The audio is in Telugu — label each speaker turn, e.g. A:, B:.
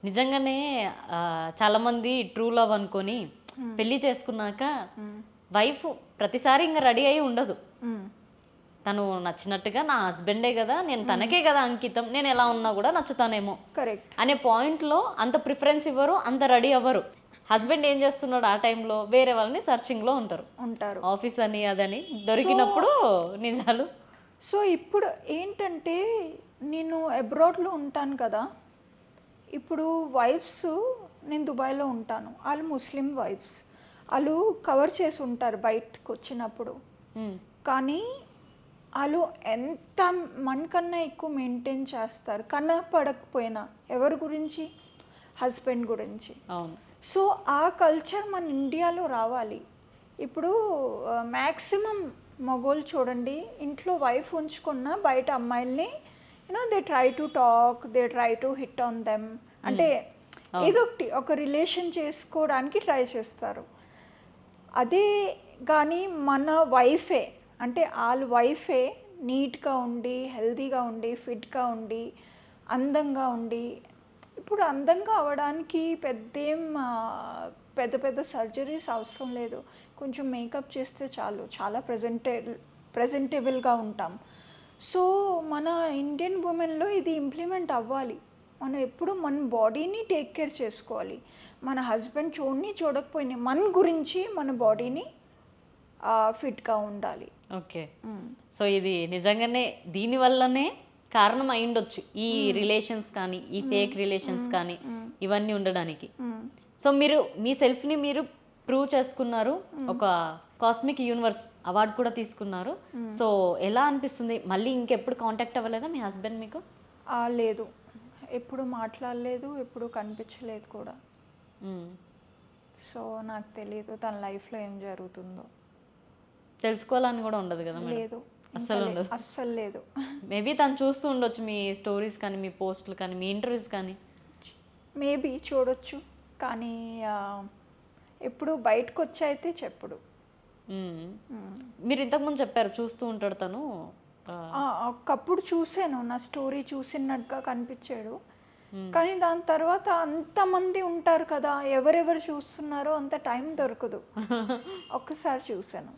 A: నిజంగానే చాలామంది ట్రూ లవ్ అనుకొని పెళ్లి చేసుకున్నాక వైఫ్ ప్రతిసారి ఇంకా రెడీ అయి ఉండదు. తను నచ్చినట్టుగా నా హస్బెండే కదా, నేను తనకే కదా అంకితం, నేను ఎలా ఉన్నా కూడా నచ్చుతానేమో
B: కరెక్ట్
A: అనే పాయింట్లో అంత ప్రిఫరెన్స్ ఇవ్వరు, అంత రెడీ అవ్వరు. హస్బెండ్ ఏం చేస్తున్నాడు ఆ టైంలో వేరే వాళ్ళని సర్చింగ్లో ఉంటారు, ఆఫీస్ అని అదని దొరికినప్పుడు నిజాలు.
B: సో ఇప్పుడు ఏంటంటే నేను అబ్రాడ్లో ఉంటాను కదా, ఇప్పుడు వైఫ్స్, నేను దుబాయ్లో ఉంటాను, వాళ్ళు ముస్లిం వైఫ్స్, వాళ్ళు కవర్ చేసి ఉంటారు బయటకు వచ్చినప్పుడు. కానీ వాళ్ళు ఎంత మనకన్నా ఎక్కువ మెయింటైన్ చేస్తారు, కనపడకపోయినా. ఎవరి గురించి? హస్బెండ్ గురించి.
A: అవును.
B: సో ఆ కల్చర్ మన ఇండియాలో రావాలి. ఇప్పుడు మ్యాక్సిమం మగోళ్ళు చూడండి, ఇంట్లో వైఫ్ ఉంచుకున్న బయట అమ్మాయిల్ని they try to talk, they try to hit on them, అంటే ఏదో ఒకటి ఒక రిలేషన్ చేసుకోవడానికి ట్రై చేస్తారు. అదే కానీ మన వైఫే, అంటే వాళ్ళ వైఫే నీట్గా ఉండి, హెల్తీగా ఉండి, ఫిట్గా ఉండి, అందంగా ఉండి, ఇప్పుడు అందంగా అవ్వడానికి పెద్ద పెద్ద సర్జరీస్ అవసరం లేదు, కొంచెం మేకప్ చేస్తే చాలు, చాలా ప్రెజెంటబుల్గా ఉంటాం. సో మన ఇండియన్ ఉమెన్లో ఇది ఇంప్లిమెంట్ అవ్వాలి. మనం ఎప్పుడు మన బాడీని టేక్ కేర్ చేసుకోవాలి. మన హస్బెండ్ చూడకపోయినా మన గురించి మన బాడీని ఫిట్గా ఉండాలి.
A: ఓకే. సో ఇది నిజంగానే దీనివల్లనే కారణం అయిండొచ్చు ఈ రిలేషన్స్ కానీ, ఈ ఫేక్ రిలేషన్స్ కానీ ఇవన్నీ ఉండడానికి. సో మీరు మీ సెల్ఫ్ని మీరు ప్రూవ్ చేసుకున్నారు, ఒక కాస్మిక్ యూనివర్స్ అవార్డు కూడా తీసుకున్నారు. సో ఎలా అనిపిస్తుంది? మళ్ళీ ఇంకెప్పుడు కాంటాక్ట్ అవ్వలేదా మీ హస్బెండ్ మీకు?
B: లేదు, ఎప్పుడు మాట్లాడలేదు, ఎప్పుడు కనిపించలేదు కూడా. సో నాకు తెలియదు తన లైఫ్లో ఏం జరుగుతుందో.
A: తెలుసుకోవాలని కూడా ఉండదు కదా?
B: లేదు, అస్సలు లేదు.
A: మేబీ తను చూస్తూ ఉండొచ్చు మీ స్టోరీస్ కానీ, మీ పోస్టులు కానీ, మీ ఇంటర్వ్యూస్ కానీ.
B: మేబీ చూడొచ్చు, కానీ ఎప్పుడు బయటకు వచ్చి అయితే చెప్పుడు.
A: మీరు ఇంతకుముందు చెప్పారు చూస్తూ ఉంటాడు తను.
B: ఒకప్పుడు చూశాను, నా స్టోరీ చూసినట్టుగా కనిపించాడు. కానీ దాని తర్వాత అంతమంది ఉంటారు కదా, ఎవరెవరు చూస్తున్నారో అంత టైం దొరకదు. ఒక్కసారి చూశాను.